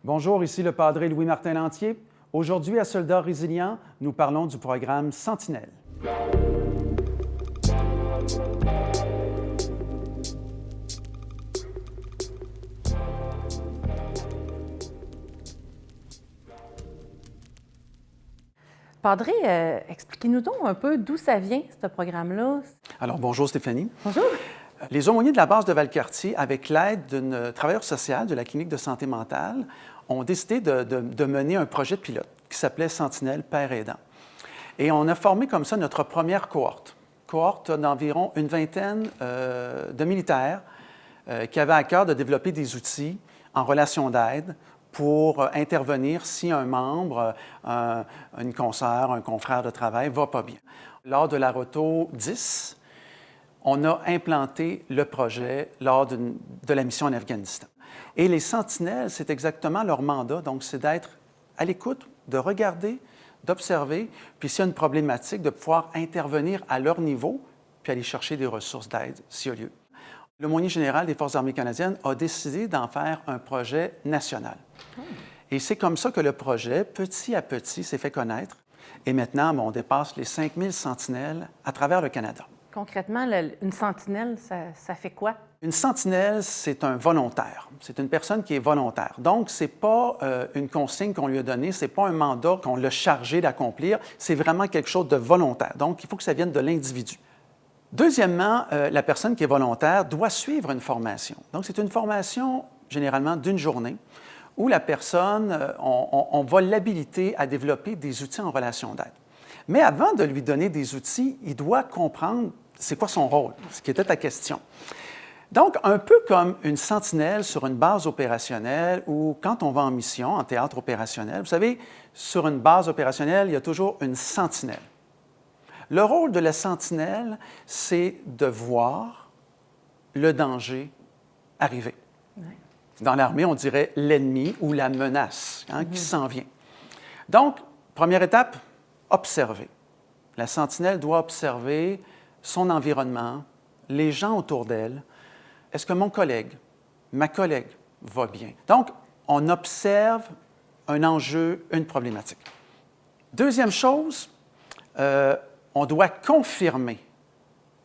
Bonjour, ici le Padre Louis-Martin Lantier. Aujourd'hui, à Soldats résilients, nous parlons du programme Sentinelle. Padre, expliquez-nous donc un peu d'où ça vient, ce programme-là. Alors, bonjour Stéphanie. Bonjour. Les aumôniers de la base de Valcartier, avec l'aide d'une travailleuse sociale de la clinique de santé mentale, ont décidé de mener un projet pilote qui s'appelait Sentinelle Père aidant. Et on a formé comme ça notre première cohorte d'environ une vingtaine de militaires qui avaient à cœur de développer des outils en relation d'aide pour intervenir si un membre, une consoeur, un confrère de travail ne va pas bien. Lors de la Roto 10, on a implanté le projet lors de la mission en Afghanistan. Et les sentinelles, c'est exactement leur mandat, donc c'est d'être à l'écoute, de regarder, d'observer, puis s'il y a une problématique, de pouvoir intervenir à leur niveau, puis aller chercher des ressources d'aide s'il y a lieu. L'aumônier général des Forces armées canadiennes a décidé d'en faire un projet national. Et c'est comme ça que le projet, petit à petit, s'est fait connaître. Et maintenant, on dépasse les 5000 sentinelles à travers le Canada. Concrètement, une sentinelle, ça fait quoi? Une sentinelle, c'est un volontaire. C'est une personne qui est volontaire. Donc, ce n'est pas une consigne qu'on lui a donnée, ce n'est pas un mandat qu'on l'a chargé d'accomplir, c'est vraiment quelque chose de volontaire. Donc, il faut que ça vienne de l'individu. Deuxièmement, la personne qui est volontaire doit suivre une formation. Donc, c'est une formation généralement d'une journée où la personne, on va l'habiliter à développer des outils en relation d'aide. Mais avant de lui donner des outils, il doit comprendre c'est quoi son rôle, ce qui était ta question. Donc, un peu comme une sentinelle sur une base opérationnelle ou quand on va en mission, en théâtre opérationnel, vous savez, sur une base opérationnelle, il y a toujours une sentinelle. Le rôle de la sentinelle, c'est de voir le danger arriver. Oui. Dans l'armée, on dirait l'ennemi ou la menace qui s'en vient. Donc, première étape, observer. La sentinelle doit observer son environnement, les gens autour d'elle. Est-ce que mon collègue, ma collègue va bien? Donc, on observe un enjeu, une problématique. Deuxième chose, on doit confirmer.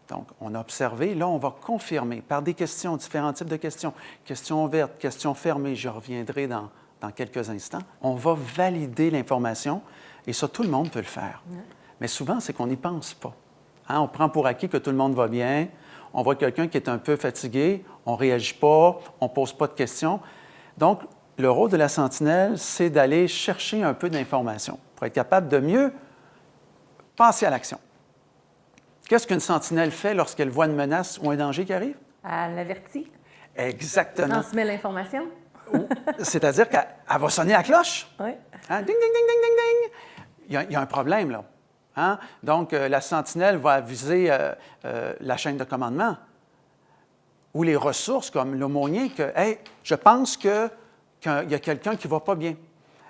Donc, on a observé, là, on va confirmer par des questions, différents types de questions. Questions ouvertes, questions fermées, je reviendrai dans quelques instants. On va valider l'information et ça, tout le monde peut le faire. Oui. Mais souvent, c'est qu'on n'y pense pas. On prend pour acquis que tout le monde va bien. On voit quelqu'un qui est un peu fatigué, on ne réagit pas, on ne pose pas de questions. Donc, le rôle de la sentinelle, c'est d'aller chercher un peu d'informations pour être capable de mieux passer à l'action. Qu'est-ce qu'une sentinelle fait lorsqu'elle voit une menace ou un danger qui arrive? Elle l'avertit. Exactement. Elle transmet l'information. C'est-à-dire qu'elle va sonner à la cloche. Oui. Ding, ding, ding, ding, ding, ding. Il y a un problème, là. Donc, la sentinelle va aviser la chaîne de commandement ou les ressources comme l'aumônier que, hey, je pense qu'il y a quelqu'un qui ne va pas bien.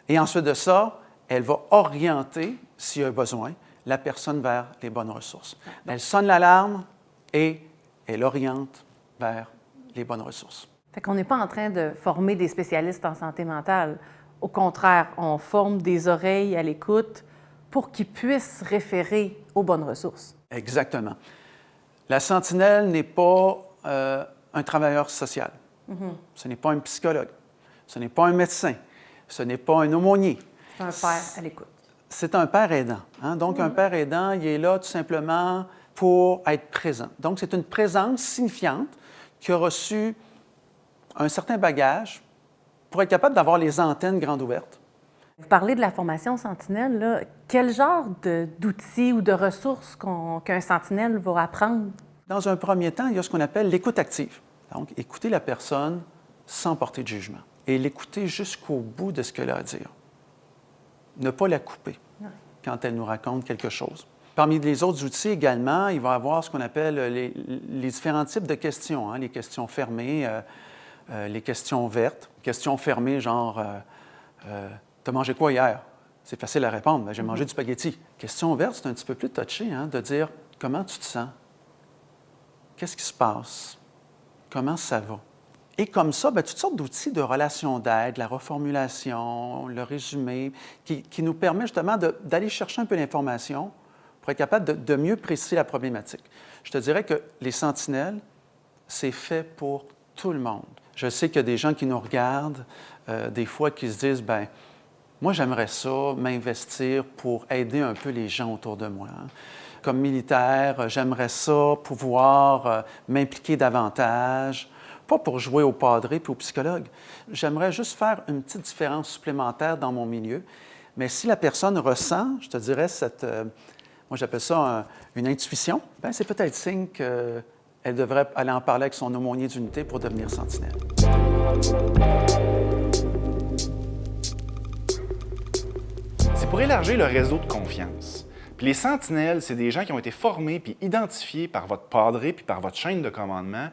Et ensuite de ça, elle va orienter, s'il y a besoin, la personne vers les bonnes ressources. Elle sonne l'alarme et elle oriente vers les bonnes ressources. Fait qu'on n'est pas en train de former des spécialistes en santé mentale. Au contraire, on forme des oreilles à l'écoute pour qu'ils puissent référer aux bonnes ressources. Exactement. La sentinelle n'est pas un travailleur social. Ce n'est pas un psychologue. Ce n'est pas un médecin. Ce n'est pas un aumônier. C'est un père à l'écoute. C'est un père aidant. Donc, un père aidant, il est là tout simplement pour être présent. Donc, c'est une présence signifiante qui a reçu un certain bagage pour être capable d'avoir les antennes grandes ouvertes. Vous parlez de la formation sentinelle, là. Quel genre d'outils ou de ressources qu'un sentinelle va apprendre? Dans un premier temps, il y a ce qu'on appelle l'écoute active. Donc, écouter la personne sans porter de jugement et l'écouter jusqu'au bout de ce qu'elle a à dire. Ne pas la couper quand elle nous raconte quelque chose. Parmi les autres outils également, il va y avoir ce qu'on appelle les différents types de questions, les questions fermées, les questions ouvertes. Questions fermées, genre t'as mangé quoi hier? C'est facile à répondre. Ben, j'ai mangé du spaghetti. Question ouverte, c'est un petit peu plus touché, de dire comment tu te sens? Qu'est-ce qui se passe? Comment ça va? Et comme ça, bien, toutes sortes d'outils de relation d'aide, la reformulation, le résumé, qui nous permet justement d'aller chercher un peu l'information pour être capable de mieux préciser la problématique. Je te dirais que les sentinelles, c'est fait pour tout le monde. Je sais qu'il y a des gens qui nous regardent, des fois qui se disent, bien, moi, j'aimerais ça, m'investir pour aider un peu les gens autour de moi. Comme militaire, j'aimerais ça pouvoir m'impliquer davantage, pas pour jouer au padré puis au psychologue. J'aimerais juste faire une petite différence supplémentaire dans mon milieu. Mais si la personne ressent, je te dirais, moi j'appelle ça une intuition, bien, c'est peut-être signe qu'elle devrait aller en parler avec son aumônier d'unité pour devenir sentinelle. C'est pour élargir le réseau de confiance. Puis les sentinelles, c'est des gens qui ont été formés puis identifiés par votre padré puis par votre chaîne de commandement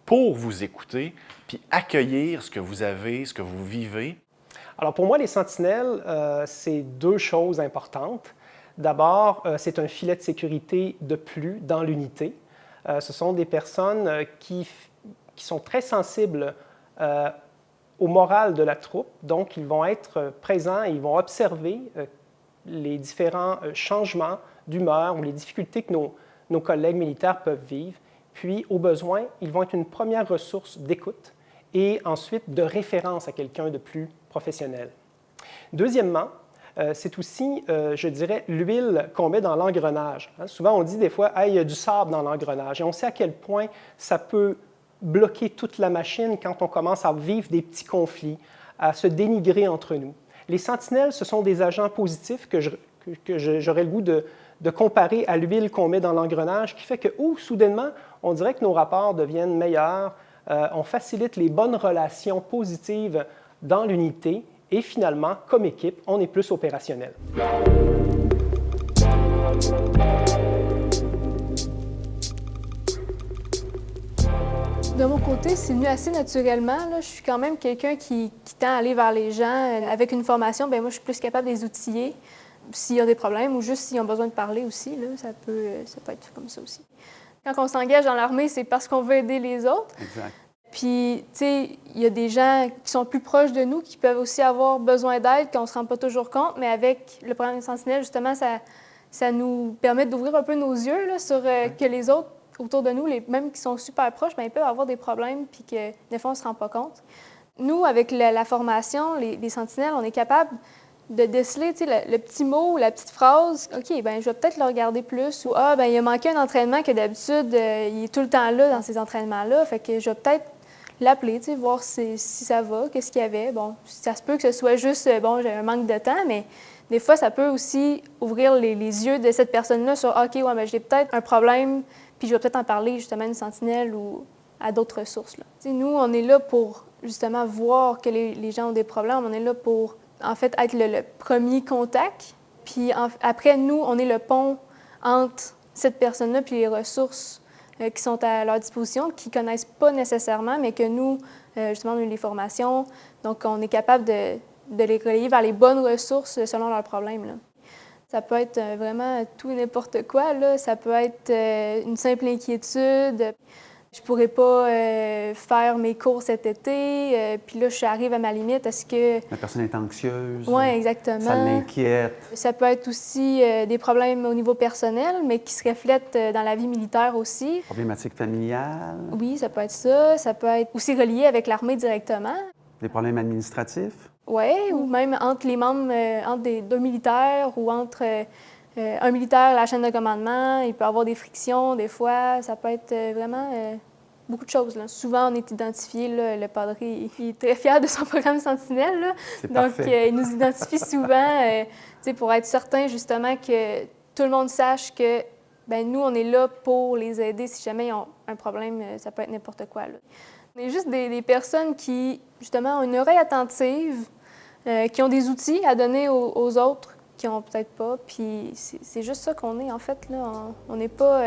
pour vous écouter puis accueillir ce que vous avez, ce que vous vivez. Alors pour moi, les sentinelles, c'est deux choses importantes. D'abord, c'est un filet de sécurité de plus dans l'unité. Ce sont des personnes qui sont très sensibles au moral de la troupe, donc ils vont être présents et ils vont observer les différents changements d'humeur ou les difficultés que nos collègues militaires peuvent vivre. Puis, au besoin, ils vont être une première ressource d'écoute et ensuite de référence à quelqu'un de plus professionnel. Deuxièmement, c'est aussi, je dirais, l'huile qu'on met dans l'engrenage. Souvent, on dit des fois, hey, il y a du sable dans l'engrenage. Et on sait à quel point ça peut bloquer toute la machine quand on commence à vivre des petits conflits, à se dénigrer entre nous. Les sentinelles, ce sont des agents positifs que j'aurais le goût de comparer à l'huile qu'on met dans l'engrenage, qui fait que, soudainement, on dirait que nos rapports deviennent meilleurs, on facilite les bonnes relations positives dans l'unité et finalement, comme équipe, on est plus opérationnel. De mon côté, c'est venu assez naturellement. Là. Je suis quand même quelqu'un qui tend à aller vers les gens. Avec une formation, bien, moi, je suis plus capable de les outiller s'il y a des problèmes ou juste s'ils ont besoin de parler aussi. Là, ça peut être comme ça aussi. Quand on s'engage dans l'armée, c'est parce qu'on veut aider les autres. Exact. Puis, tu sais, il y a des gens qui sont plus proches de nous qui peuvent aussi avoir besoin d'aide, qu'on ne se rend pas toujours compte. Mais avec le programme Sentinelle, justement, ça nous permet d'ouvrir un peu nos yeux là, sur que les autres autour de nous, même qui sont super proches, bien, ils peuvent avoir des problèmes puis que des fois, on ne se rend pas compte. Nous, avec la formation, les sentinelles, on est capable de déceler le petit mot ou la petite phrase. OK, bien, je vais peut-être le regarder plus. Ou bien, il a manqué un entraînement que d'habitude, il est tout le temps là dans ces entraînements-là. Fait que je vais peut-être l'appeler, voir si ça va, qu'est-ce qu'il y avait. Bon, ça se peut que ce soit juste, bon, j'ai un manque de temps, mais des fois, ça peut aussi ouvrir les yeux de cette personne-là sur OK, ouais, bien, j'ai peut-être un problème, puis je vais peut-être en parler justement à une sentinelle ou à d'autres ressources. Là. Nous, on est là pour justement voir que les gens ont des problèmes. On est là pour, en fait, être le premier contact. Puis après, nous, on est le pont entre cette personne-là puis les ressources qui sont à leur disposition, qui ne connaissent pas nécessairement, mais que nous, justement, on a eu les formations. Donc, on est capable de les relayer vers les bonnes ressources selon leurs problèmes. Là. Ça peut être vraiment tout et n'importe quoi. Là. Ça peut être une simple inquiétude. Je pourrais pas faire mes cours cet été, puis là, j'arrive à ma limite. Est-ce que... La personne est anxieuse. Oui, exactement. Ça l'inquiète. Ça peut être aussi des problèmes au niveau personnel, mais qui se reflètent dans la vie militaire aussi. Problématiques familiales. Oui, ça peut être ça. Ça peut être aussi relié avec l'armée directement. Des problèmes administratifs. Oui, ou même entre les membres, entre deux militaires ou entre un militaire et la chaîne de commandement. Il peut y avoir des frictions des fois. Ça peut être vraiment beaucoup de choses. Là. Souvent, on est identifié, là, le padré il est très fier de son programme Sentinelle. Là. Donc, il nous identifie souvent pour être certain justement que tout le monde sache que ben, nous, on est là pour les aider si jamais ils ont un problème. Ça peut être n'importe quoi. Là. On est juste des personnes qui, justement, ont une oreille attentive, qui ont des outils à donner aux autres qui n'ont peut-être pas. Puis c'est juste ça qu'on est, en fait. Là. On n'est pas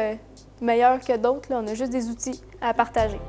meilleur que d'autres. Là. On a juste des outils à partager.